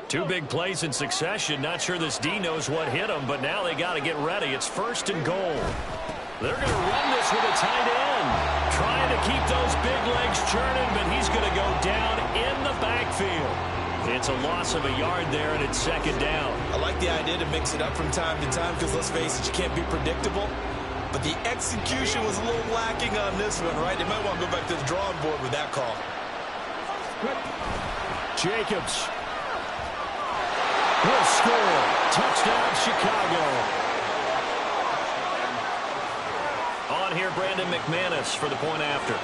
Two big plays in succession. Not sure this D knows what hit him, but now they got to get ready. It's 1st and goal. They're going to run this with a tight end. Trying to keep those big legs churning, but he's going to go down in the backfield. It's a loss of a yard there, and it's 2nd down. I like the idea to mix it up from time to time because, let's face it, you can't be predictable. But the execution was a little lacking on this one, right? They might want to go back to the drawing board with that call. Jacobs will score. Touchdown, Chicago. On here, Brandon McManus for the point after.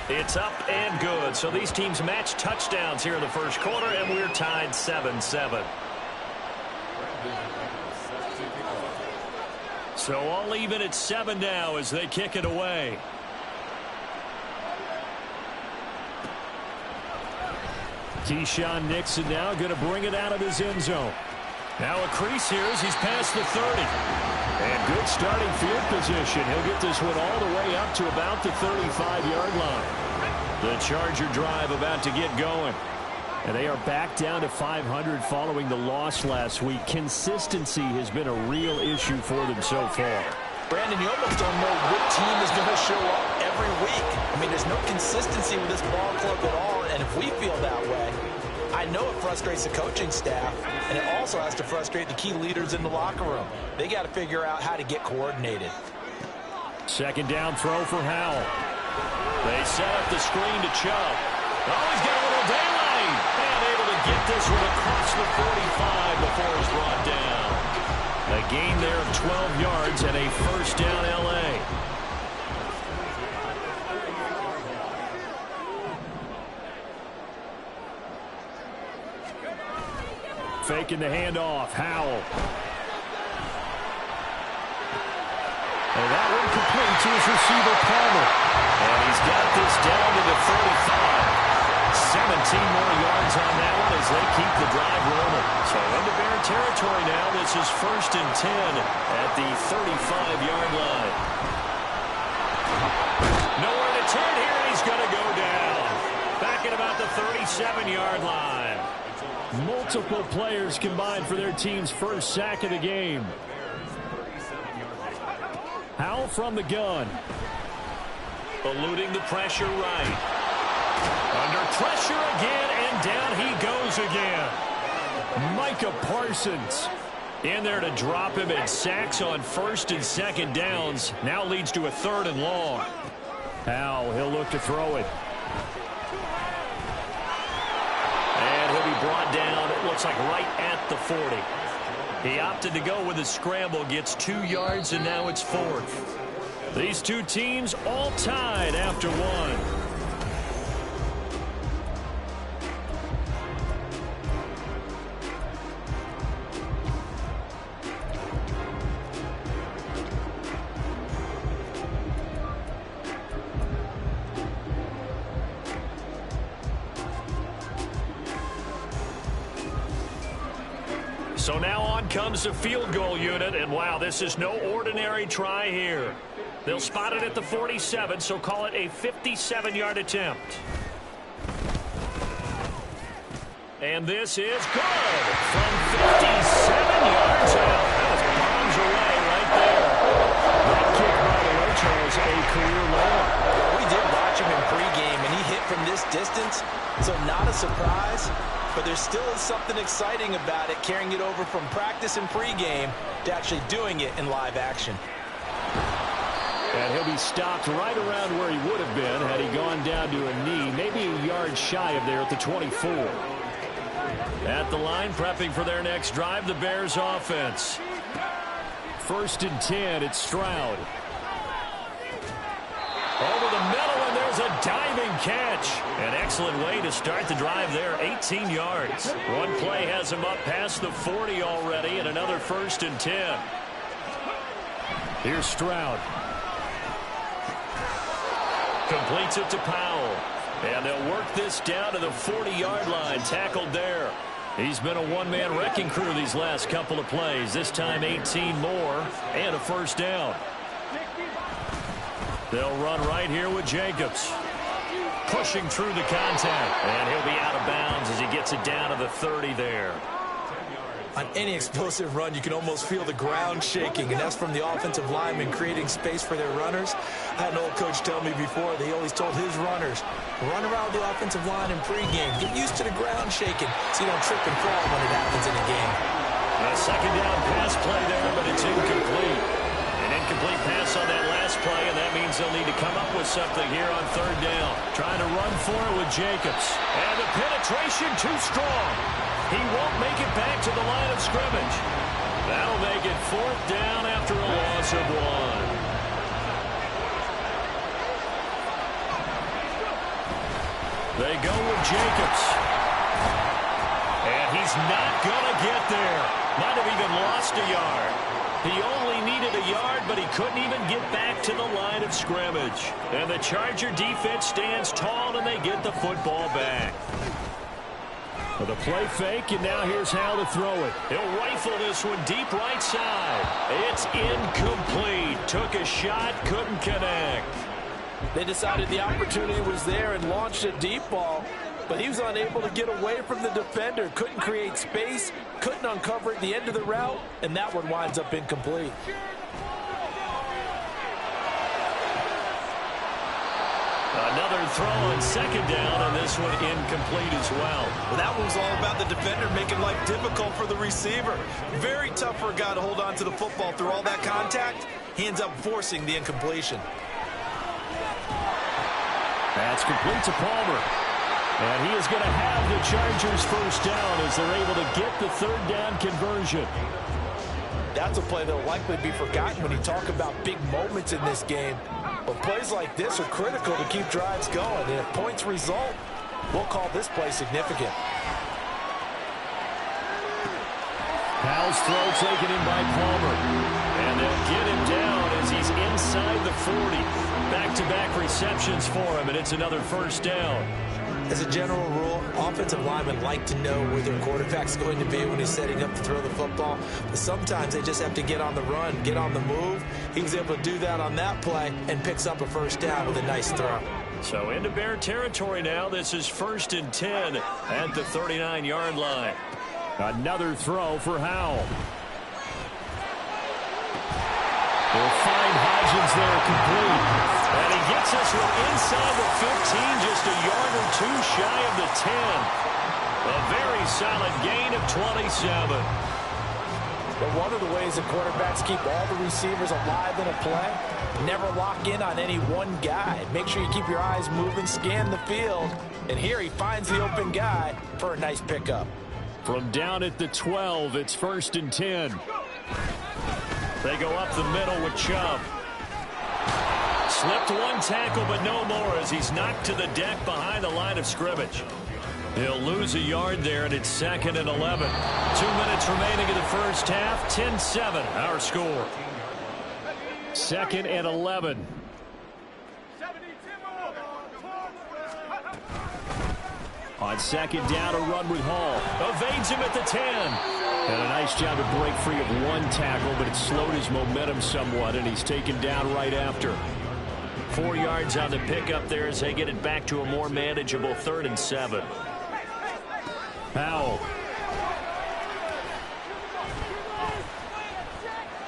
It's up and good. So these teams match touchdowns here in the 1st quarter, and we're tied 7-7. So all even at 7 now as they kick it away. Keyshawn Nixon now going to bring it out of his end zone. Now a crease here as he's past the 30. And good starting field position. He'll get this one all the way up to about the 35-yard line. The Charger drive about to get going. And they are back down to 500 following the loss last week. Consistency has been a real issue for them so far. Brandon, you almost don't know what team is going to show up every week. I mean, there's no consistency with this ball club at all, and if we feel that way, I know it frustrates the coaching staff, and it also has to frustrate the key leaders in the locker room. They got to figure out how to get coordinated. 2nd down throw for Howell. They set up the screen to Chubb. Oh, he's got a little daylight, and able to get this one across the 45 before it's brought down. A gain there of 12 yards and a 1st down L.A. Faking the handoff. Howell. And that one complete to his receiver, Palmer. And he's got this down to the 35. 17 more yards on that one as they keep the drive rolling. So into Bear territory now. This is 1st and 10 at the 35-yard line. Nowhere to turn here, and he's going to go down. Back at about the 37-yard line. Multiple players combined for their team's 1st sack of the game. Howell from the gun. Eluding the pressure right. Under pressure again, and down he goes again. Micah Parsons in there to drop him, and sacks on 1st and 2nd downs. Now leads to a 3rd and long. Howell, he'll look to throw it. And he'll be brought down, it looks like right at the 40. He opted to go with a scramble, gets 2 yards, and now it's 4th. These two teams all tied after 1. So now on comes the field goal unit, and wow, this is no ordinary try here. They'll spot it at the 47, so call it a 57-yard attempt. And this is good from 57 yards out. That was bombs away right there. That kick by the Roach was a career low. We did watch him in pregame, and he hit from this distance, so not a surprise. But there still is something exciting about it, carrying it over from practice and pregame to actually doing it in live action. And he'll be stopped right around where he would have been had he gone down to a knee, maybe a yard shy of there at the 24. At the line, prepping for their next drive, the Bears offense. 1st and 10, it's Stroud. Over the middle, and there's a diving catch. An excellent way to start the drive there, 18 yards. One play has him up past the 40 already, and another 1st and 10. Here's Stroud. Completes it to Powell. And they'll work this down to the 40-yard line, tackled there. He's been a one-man wrecking crew these last couple of plays. This time 18 more and a 1st down. They'll run right here with Jacobs. pushing through the contact. And he'll be out of bounds as he gets it down to the 30 there. On any explosive run, you can almost feel the ground shaking, and that's from the offensive linemen creating space for their runners. I had an old coach tell me before, he always told his runners, run around the offensive line in pregame. Get used to the ground shaking so you don't trip and fall when it happens in a game. A second down pass play there, but it's incomplete. An incomplete pass on that last play, and that means they'll need to come up with something here on third down. Trying to run for it with Jacobs. And the penetration too strong. He won't make it back to the line of scrimmage. That'll make it fourth down after a loss of 1. They go with Jacobs. And he's not going to get there. Might have even lost a yard. He only needed a yard, but he couldn't even get back to the line of scrimmage. And the Charger defense stands tall, and they get the football back. Well, the play fake, and now here's how to throw it. He'll rifle this one deep right side. It's incomplete. Took a shot, couldn't connect. They decided the opportunity was there and launched a deep ball, but he was unable to get away from the defender. Couldn't create space, couldn't uncover at the end of the route, and that one winds up incomplete. Another throw on second down, and this one incomplete as well. Well, that one was all about the defender making life difficult for the receiver. Very tough for a guy to hold on to the football through all that contact. He ends up forcing the incompletion. That's complete to Palmer. And he is going to have the Chargers first down as they're able to get the third down conversion. That's a play that will likely be forgotten when you talk about big moments in this game. But plays like this are critical to keep drives going. And if points result, we'll call this play significant. Powell's throw taken in by Palmer. And they'll get him down as he's inside the 40. Back-to-back receptions for him, and it's another first down. As a general rule, offensive linemen like to know where their quarterback's going to be when he's setting up to throw the football. But sometimes they just have to get on the run, get on the move. He was able to do that on that play and picks up a first down with a nice throw. So into Bear territory now. This is 1st and 10 at the 39-yard line. Another throw for Howell. They'll find Hodgins there complete. And he gets this one inside the 15, just a yard or two shy of the 10. A very solid gain of 27. But one of the ways that quarterbacks keep all the receivers alive in a play, never lock in on any one guy. Make sure you keep your eyes moving, scan the field. And here he finds the open guy for a nice pickup. From down at the 12, it's 1st and 10. They go up the middle with Chubb. Slipped one tackle, but no more as he's knocked to the deck behind the line of scrimmage. He'll lose a yard there, and it's 2nd and 11. 2 minutes remaining in the first half. 10-7, our score. 2nd and 11. On second down, a run with Hall. Evades him at the 10. And a nice job to break free of one tackle, but it slowed his momentum somewhat, and he's taken down right after. 4 yards on the pickup there as they get it back to a more manageable 3rd and 7. Powell.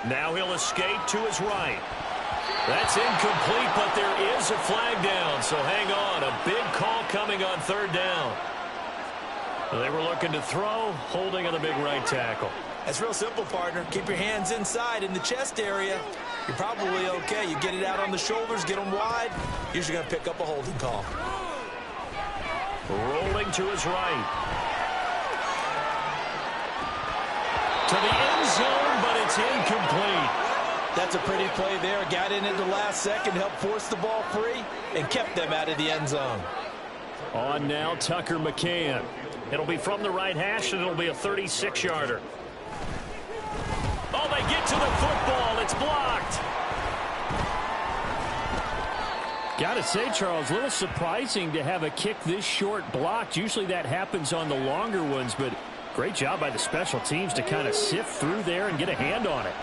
Now he'll escape to his right. That's incomplete, but there is a flag down, so hang on. A big call coming on 3rd down. They were looking to throw, holding on the big right tackle. That's real simple, partner. Keep your hands inside in the chest area. You're probably okay. You get it out on the shoulders, get them wide. Usually going to pick up a holding call. Rolling to his right. To the end zone, but it's incomplete. That's a pretty play there. Got in at the last second, helped force the ball free, and kept them out of the end zone. On now, Tucker McCann. It'll be from the right hash, and it'll be a 36-yarder. Oh, they get to the football. It's blocked. Got to say, Charles, a little surprising to have a kick this short blocked. Usually that happens on the longer ones, but great job by the special teams to kind of sift through there and get a hand on it.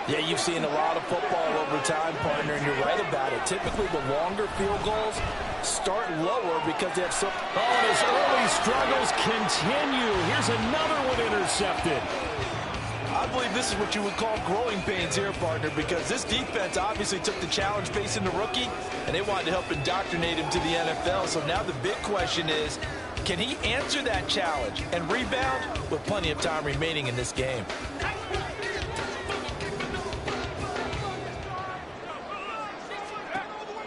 Yeah, you've seen a lot of football over time, partner, and you're right about it. Typically, the longer field goals start lower because they have so... Oh, and his early struggles continue. Here's another one intercepted. I believe this is what you would call growing pains here, partner, because this defense obviously took the challenge facing the rookie, and they wanted to help indoctrinate him to the NFL. So now the big question is, can he answer that challenge and rebound with plenty of time remaining in this game?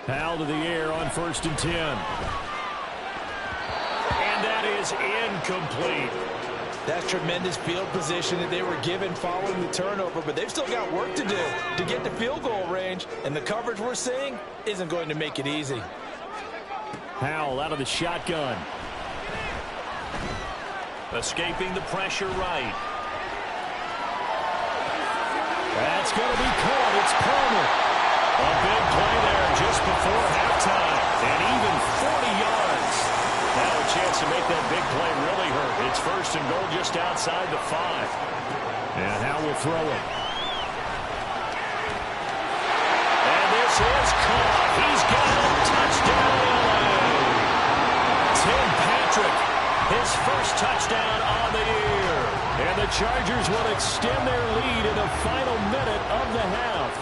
Foul to the air on 1st and 10. And that is incomplete. That's tremendous field position that they were given following the turnover, but they've still got work to do to get to field goal range, and the coverage we're seeing isn't going to make it easy. Howell out of the shotgun. Escaping the pressure right. That's going to be caught. It's Palmer. A big play there just before halftime. And even 40 yards. Now a chance to make that big play really hurt. It's 1st and goal just outside the 5. And Howell will throw it. And this is caught. He's got a touchdown, LA. Tim Patrick, his first touchdown on the year. And the Chargers will extend their lead in the final minute of the half.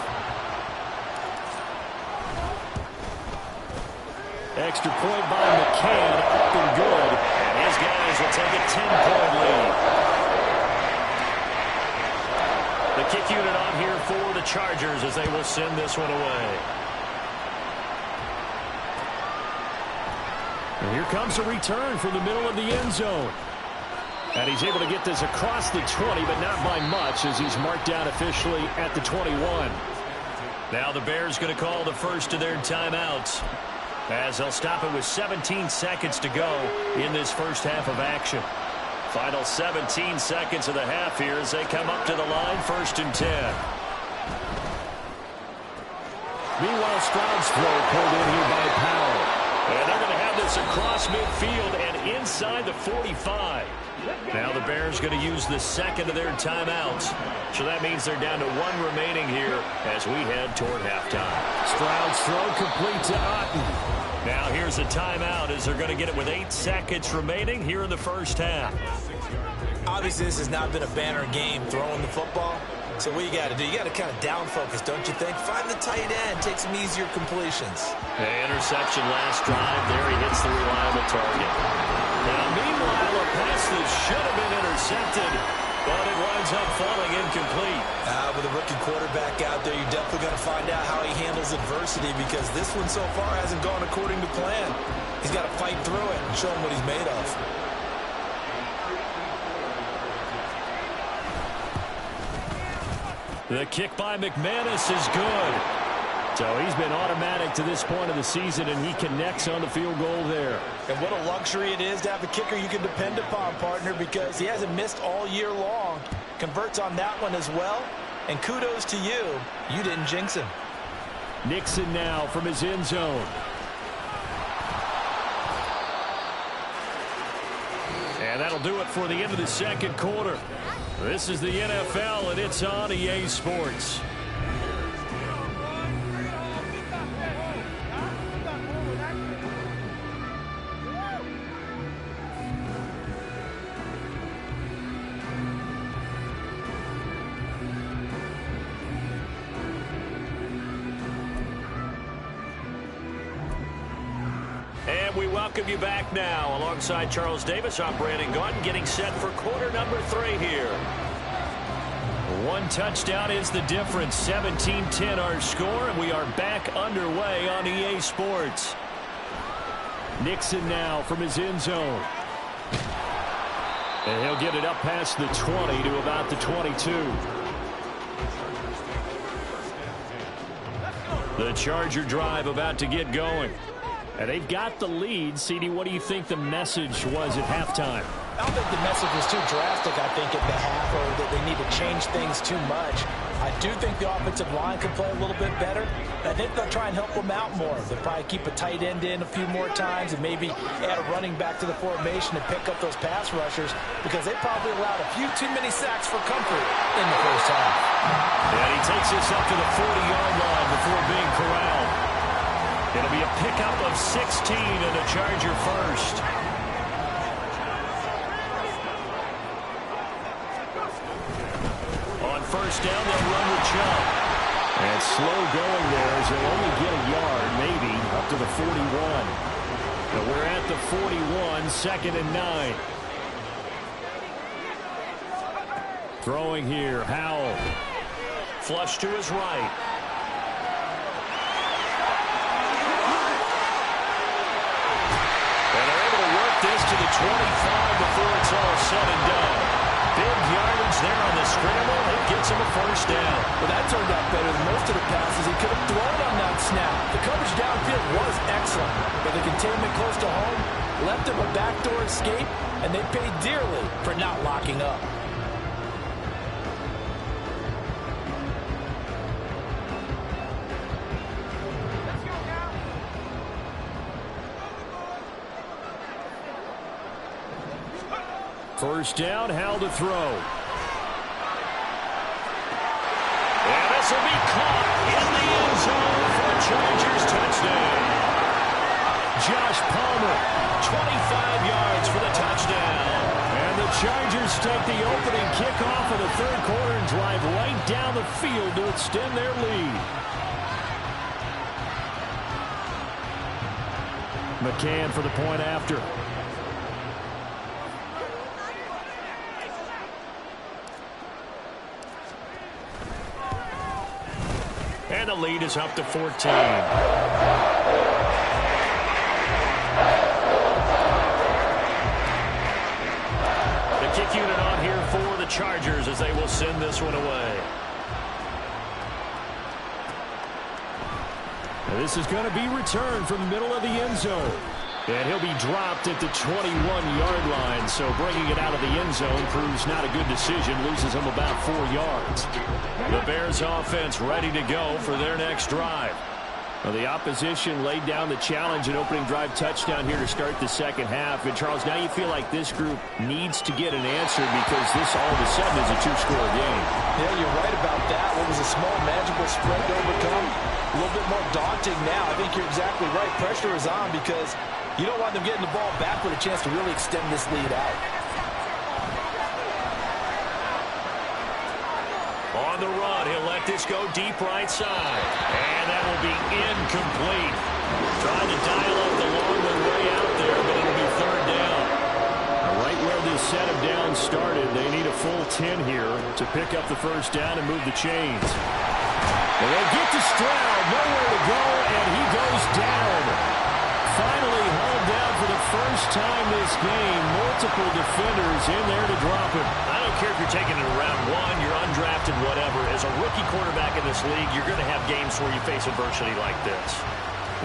Extra point by McCann, up and good. And his guys will take a 10-point lead. The kick unit on here for the Chargers as they will send this one away. And here comes a return from the middle of the end zone. And he's able to get this across the 20, but not by much as he's marked down officially at the 21. Now the Bears going to call the first of their timeouts, as they'll stop it with 17 seconds to go in this first half of action. Final 17 seconds of the half here as they come up to the line, 1st and 10. Meanwhile, Stroud's throw pulled in here by Powell. And they're going to have this across midfield and inside the 45. Now the Bears going to use the second of their timeouts. So that means they're down to 1 remaining here as we head toward halftime. Stroud's throw complete to Otten. Now here's a timeout as they're going to get it with 8 seconds remaining here in the first half. Obviously, this has not been a banner game throwing the football. So what you got to do, you got to kind of down focus, don't you think? Find the tight end, take some easier completions. The interception last drive. There he hits the reliable target. Now, meanwhile, a pass that should have been intercepted, but it winds up falling incomplete. With a rookie quarterback out there, you're definitely going to find out how he handles adversity because this one so far hasn't gone according to plan. He's got to fight through it and show him what he's made of. The kick by McManus is good. So he's been automatic to this point of the season, and he connects on the field goal there. And what a luxury it is to have a kicker you can depend upon, partner, because he hasn't missed all year long. Converts on that one as well. And kudos to you. You didn't jinx him. Nixon now from his end zone. And that'll do it for the end of the second quarter. This is the NFL, and it's on EA Sports. And we welcome you back now alongside Charles Davis. I'm Brandon Gaudin getting set for quarter number 3 here. 1 touchdown is the difference. 17-10 our score, and we are back underway on EA Sports. Nixon now from his end zone. And he'll get it up past the 20 to about the 22. The Charger drive about to get going. And they've got the lead. CD, what do you think the message was at halftime? I don't think the message was too drastic, I think, at the half, or that they need to change things too much. I do think the offensive line could play a little bit better. I think they'll try and help them out more. They'll probably keep a tight end in a few more times and maybe add a running back to the formation and pick up those pass rushers because they probably allowed a few too many sacks for comfort in the first half. And he takes this up to the 40-yard line before being corralled. It'll be a pickup of 16 and a Charger first. On first down, they'll run with Chubb. And slow going there as they'll only get a yard, maybe, up to the 41. But we're at the 41, 2nd and 9. Throwing here, Howell. Flush to his right. And they're able to work this to the 25 before it's all said and done. Big yardage there on the scramble. It gets him a first down. Well, that turned out better than most of the passes he could have thrown on that snap. The coverage downfield was excellent, but the containment close to home left him a backdoor escape, and they paid dearly for not locking up. First down, Howell to throw. And this will be caught in the end zone for a Chargers touchdown. Josh Palmer, 25 yards for the touchdown. And the Chargers take the opening kickoff of the third quarter and drive right down the field to extend their lead. McCann for the point after. And the lead is up to 14. The kick unit on here for the Chargers as they will send this one away. And this is going to be returned from the middle of the end zone. And he'll be dropped at the 21-yard line, so bringing it out of the end zone proves not a good decision, loses him about 4 yards. The Bears offense ready to go for their next drive. Well, the opposition laid down the challenge and opening drive touchdown here to start the second half. And, Charles, now you feel like this group needs to get an answer because this all of a sudden is a two-score game. Yeah, you're right about that. What was a small, manageable spread to overcome, a little bit more daunting now. I think you're exactly right. Pressure is on because you don't want them getting the ball back with a chance to really extend this lead out. On the run, he'll let this go deep right side. And that will be incomplete. Trying to dial up the long one way out there, but it'll be third down. Right where this set of downs started, they need a full 10 here to pick up the first down and move the chains. And they'll get to Stroud, nowhere to go, and he goes down. Finally hauled down for the first time this game. Multiple defenders in there to drop him. I don't care if you're taking it around one, you're undrafted, whatever. As a rookie quarterback in this league, you're going to have games where you face adversity like this.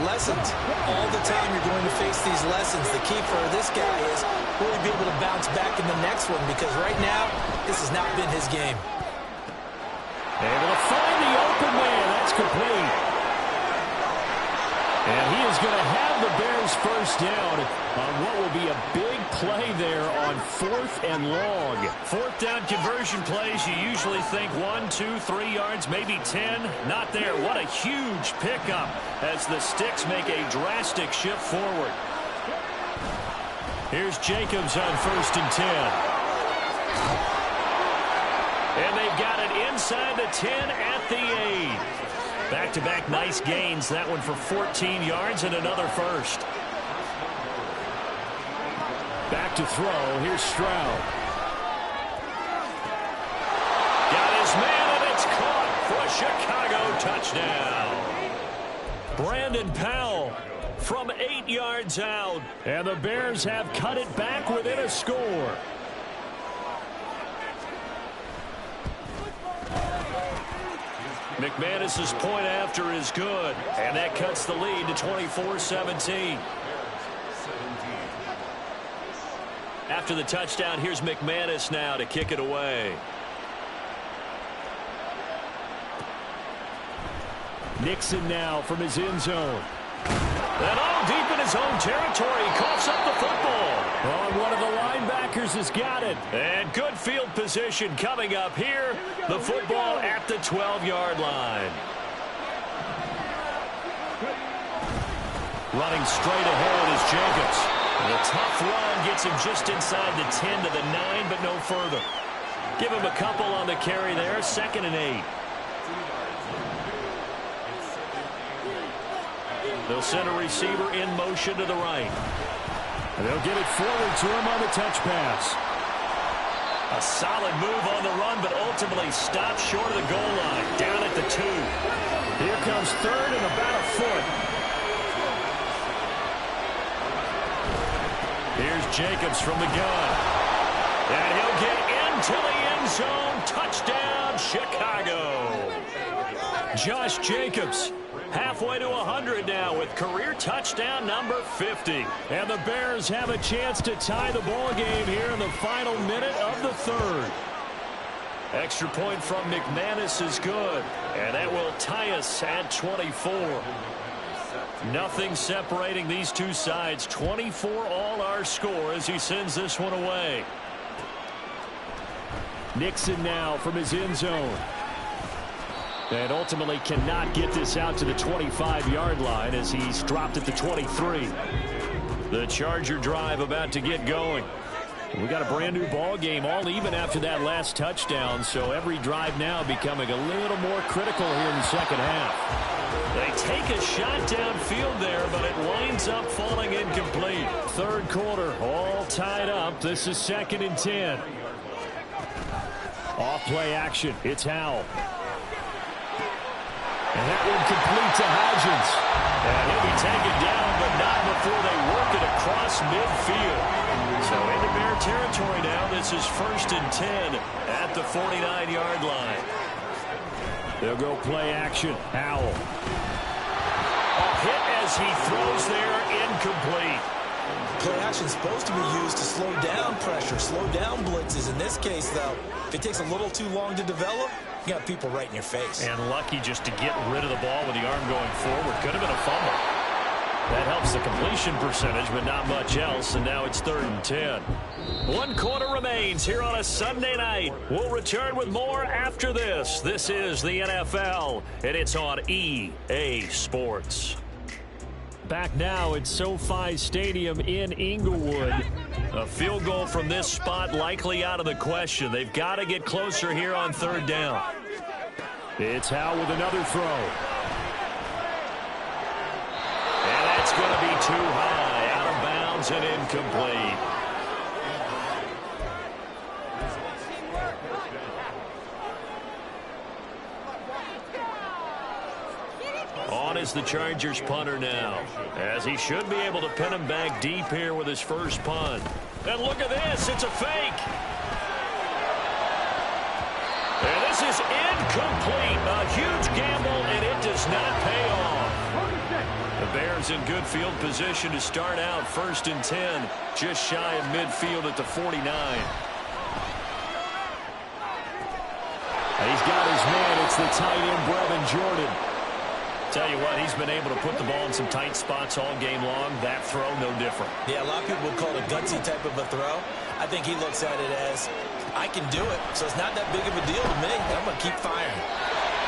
Lessons. All the time you're going to face these lessons. The key for this guy is really be able to bounce back in the next one because right now, this has not been his game. Able to find the open man. That's complete. And he is going to have the Bears first down on what will be a big play there on 4th and long. 4th down conversion plays, you usually think 1, 2, 3 yards, maybe 10. Not there. What a huge pickup as the Sticks make a drastic shift forward. Here's Jacobs on 1st and 10. And they've got it inside the 10 at the 8. Back-to-back nice gains. That one for 14 yards and another first. Back to throw. Here's Stroud. Got his man, and it's caught for a Chicago touchdown. Brandon Powell from 8 yards out. And the Bears have cut it back within a score. McManus's point after is good, and that cuts the lead to 24-17. After the touchdown, here's McManus now to kick it away. Nixon now from his end zone. And deep in his own territory, he coughs up the football. One of the linebackers has got it. And good field position coming up here. The football at the 12-yard line. Running straight ahead is Jacobs. The tough run gets him just inside the 10 to the 9, but no further. Give him a couple on the carry there, 2nd and 8. They'll send a receiver in motion to the right. And they'll get it forward to him on the touch pass. A solid move on the run, but ultimately stopped short of the goal line, down at the 2. Here comes 3rd and about a foot. Here's Jacobs from the gun. And he'll get into the end zone. Touchdown, Chicago. Josh Jacobs, halfway to 100 now with career touchdown number 50. And the Bears have a chance to tie the ball game here in the final minute of the 3rd. Extra point from McManus is good. And that will tie us at 24. Nothing separating these two sides. 24 all our score as he sends this one away. Nixon now from his end zone. And ultimately cannot get this out to the 25-yard line as he's dropped at the 23. The Charger drive about to get going. We got a brand new ball game, all even after that last touchdown, so every drive now becoming a little more critical here in the second half. They take a shot downfield there, but it winds up falling incomplete. 3rd quarter, all tied up. This is 2nd and 10. Off play action. It's Howell. And that one complete to Hodgins. And he'll be taken down, but not before they work it across midfield. So into Bear territory now. This is 1st and 10 at the 49-yard line. They'll go play action. Howell. A hit as he throws there, incomplete. Play action is supposed to be used to slow down pressure, slow down blitzes. In this case, though, if it takes a little too long to develop, you got people right in your face. And lucky just to get rid of the ball with the arm going forward. Could have been a fumble. That helps the completion percentage, but not much else. And now it's 3rd and 10. 1 quarter remains here on a Sunday night. We'll return with more after this. This is the NFL, and it's on EA Sports. Back now at SoFi Stadium in Inglewood. A field goal from this spot likely out of the question. They've got to get closer here on 3rd down. It's Howell with another throw. And that's going to be too high, out of bounds and incomplete. On is the Chargers punter now, as he should be able to pin him back deep here with his first punt. And look at this, it's a fake. And this is incomplete. A huge gamble, and it does not pay off. The Bears in good field position to start out 1st and 10, just shy of midfield at the 49. And he's got his man. It's the tight end, Brevin Jordan. Tell you what, he's been able to put the ball in some tight spots all game long. That throw, no different. Yeah, a lot of people would call it a gutsy type of a throw. I think he looks at it as, I can do it, so it's not that big of a deal to me. I'm going to keep firing.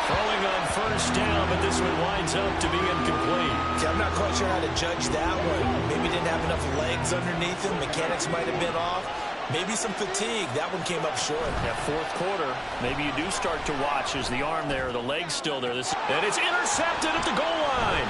Throwing on 1st down, but this one winds up to be incomplete. See, I'm not quite sure how to judge that one. Maybe didn't have enough legs underneath him. Mechanics might have been off. Maybe some fatigue. That one came up short. That 4th quarter, maybe you do start to watch as the arm there, the leg's still there. And it's intercepted at the goal line.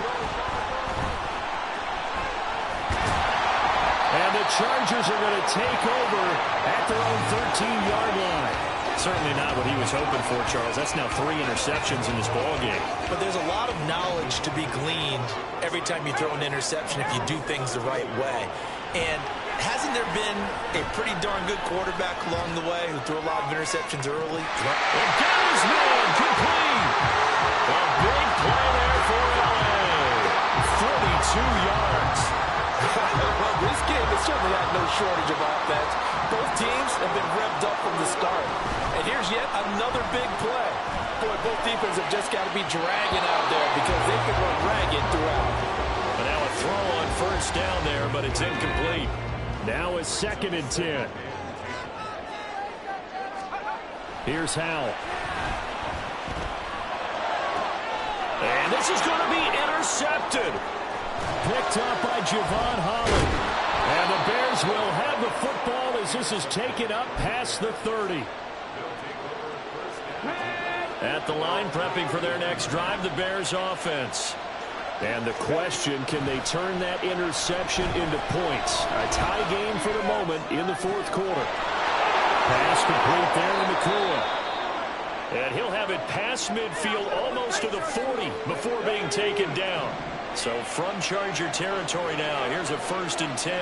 And the Chargers are going to take over at their own 13-yard line. Certainly not what he was hoping for, Charles. That's now 3 interceptions in this ballgame. But there's a lot of knowledge to be gleaned every time you throw an interception if you do things the right way. And hasn't there been a pretty darn good quarterback along the way who threw a lot of interceptions early? And got his man complete. A big play there for L.A. 42 yards. Well, this game has certainly had no shortage of offense. Both teams have been revved up from the start. And here's yet another big play. Boy, both defenses have just got to be dragging out there because but it's incomplete. Now it's 2nd and 10. Here's Howell. And this is going to be intercepted. Picked up by Javon Holland. And the Bears will have the football as this is taken up past the 30. At the line, prepping for their next drive, the Bears offense. And the question, can they turn that interception into points? A tie game for the moment in the 4th quarter. Pass complete there in Nakua. And he'll have it past midfield almost to the 40 before being taken down. So from Charger territory now, here's a 1st and 10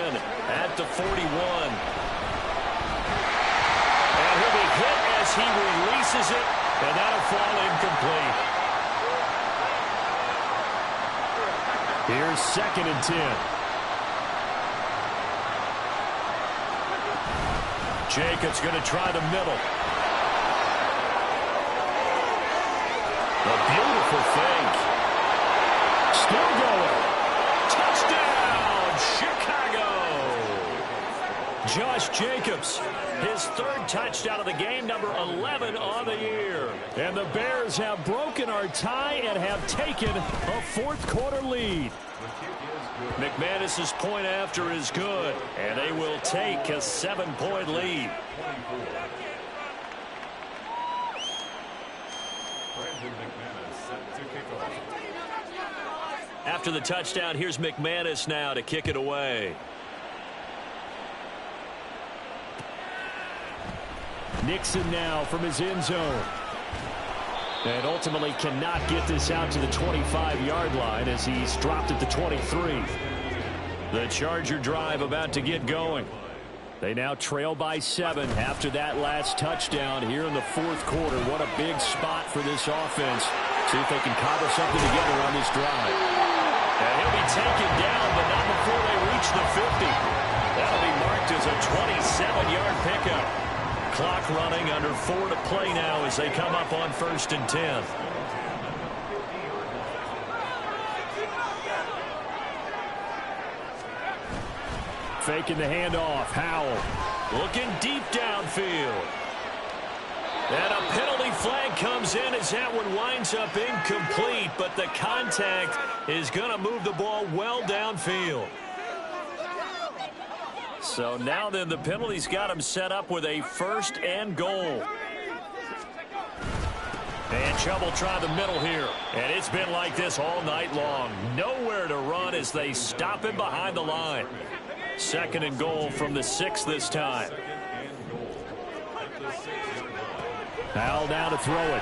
at the 41. And he'll be hit as he releases it, and that'll fall incomplete. Here's 2nd and 10. Jacobs going to try the middle. A beautiful fake. Still going. Touchdown, Chicago. Josh Jacobs, his 3rd touchdown of the game, number 11 on the year. And the Bears have broken our tie and have taken a 4th quarter lead. McManus's point after is good, and they will take a 7-point lead. After the touchdown, here's McManus now to kick it away. Nixon now from his end zone. And ultimately cannot get this out to the 25-yard line as he's dropped at the 23. The Charger drive about to get going. They now trail by 7 after that last touchdown here in the 4th quarter. What a big spot for this offense. See if they can cobble something together on this drive. And he'll be taken down, but not before they reach the 50. That'll be marked as a 27-yard pickup. Clock running, under 4 to play now as they come up on 1st and 10. Faking the handoff. Howell looking deep downfield. And a penalty flag comes in as that one winds up incomplete, but the contact is going to move the ball well downfield. So now then the penalty's got him set up with a 1st and goal. And Chubb will try the middle here. And it's been like this all night long. Nowhere to run as they stop him behind the line. 2nd and goal from the 6 this time. Howell down to throw it.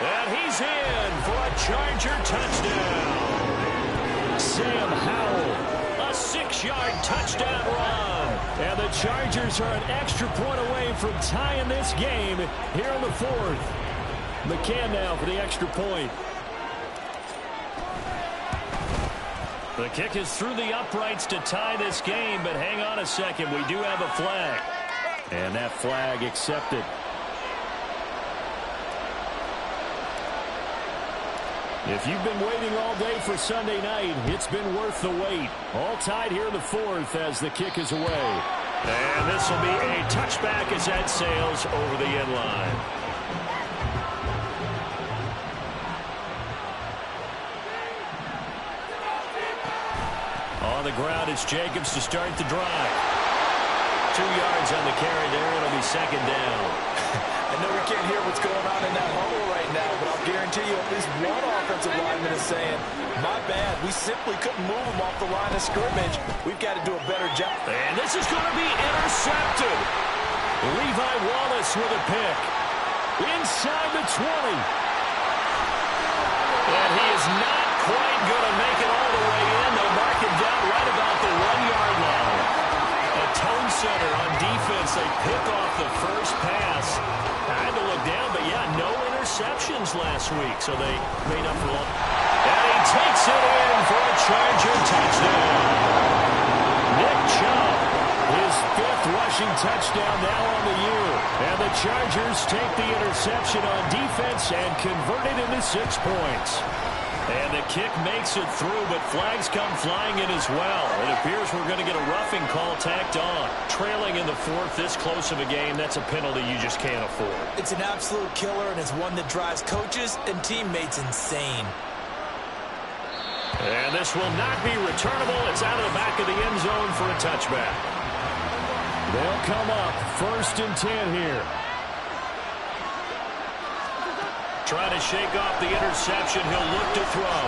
And he's in for a Charger touchdown. Sam Howell, a 6-yard touchdown run. And the Chargers are an extra point away from tying this game here in the 4th. McCann now for the extra point. The kick is through the uprights to tie this game, but hang on a second. We do have a flag. And that flag accepted. If you've been waiting all day for Sunday night, it's been worth the wait. All tied here in the 4th as the kick is away. And this will be a touchback as that sails over the end line. On the ground, it's Jacobs to start the drive. 2 yards on the carry there. It'll be 2nd down. I know we can't hear what's going on in that huddle right now, but I'll guarantee you at least one offensive lineman is saying, my bad, we simply couldn't move him off the line of scrimmage. We've got to do a better job. And this is going to be intercepted. Levi Wallace with a pick. Inside the 20. And he is not quite going to make it all the way in. They'll mark him down right about the 1-yard line. A tone setter on defense. They pick off the first pass. I had to look down, but yeah, no interceptions last week, so they made up for all. And he takes it in for a Charger touchdown. Nick Chubb, his 5th rushing touchdown now on the year. And the Chargers take the interception on defense and convert it into 6 points. And the kick makes it through, but flags come flying in as well. It appears we're going to get a roughing call tacked on. Trailing in the fourth, this close of a game, that's a penalty you just can't afford. It's an absolute killer, and it's one that drives coaches and teammates insane. And this will not be returnable. It's out of the back of the end zone for a touchback. They'll come up 1st and 10 here. Trying to shake off the interception. He'll look to throw.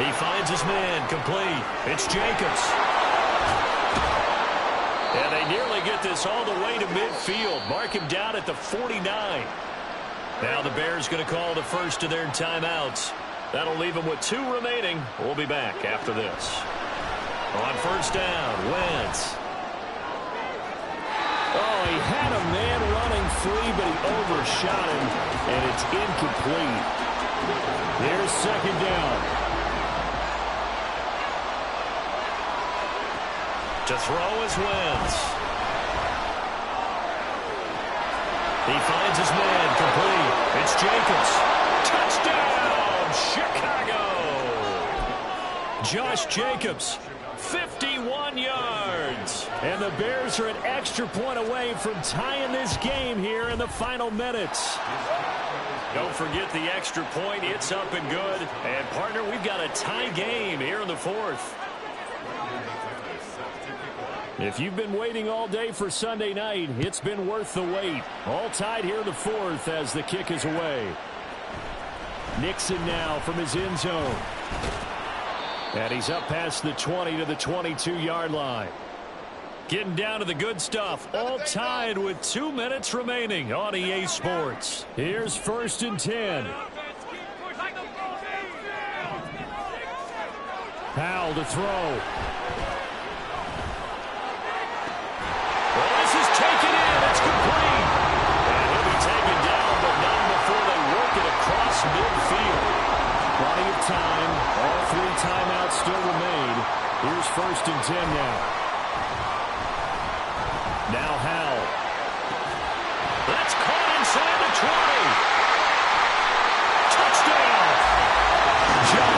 He finds his man, complete. It's Jacobs. And they nearly get this all the way to midfield. Mark him down at the 49. Now the Bears going to call the first of their timeouts. That'll leave them with 2 remaining. We'll be back after this. On 1st down, Wentz. Oh, he had a man running free, but he overshot him, and it's incomplete. Here's 2nd down. To throw is Wentz. He finds his man, complete. It's Jacobs. Touchdown, Chicago! Josh Jacobs, 51 yards. And the Bears are an extra point away from tying this game here in the final minutes. Don't forget the extra point. It's up and good. And, partner, we've got a tie game here in the 4th. If you've been waiting all day for Sunday night, it's been worth the wait. All tied here in the 4th as the kick is away. Nixon now from his end zone. And he's up past the 20 to the 22-yard line. Getting down to the good stuff. All tied with 2 minutes remaining on EA Sports. Here's 1st and 10. Powell to throw. Well, this is taken in. It's complete. And he'll be taken down, but not before they work it across midfield. Plenty of time. All 3 timeouts still remain. Here's 1st and 10 now. Now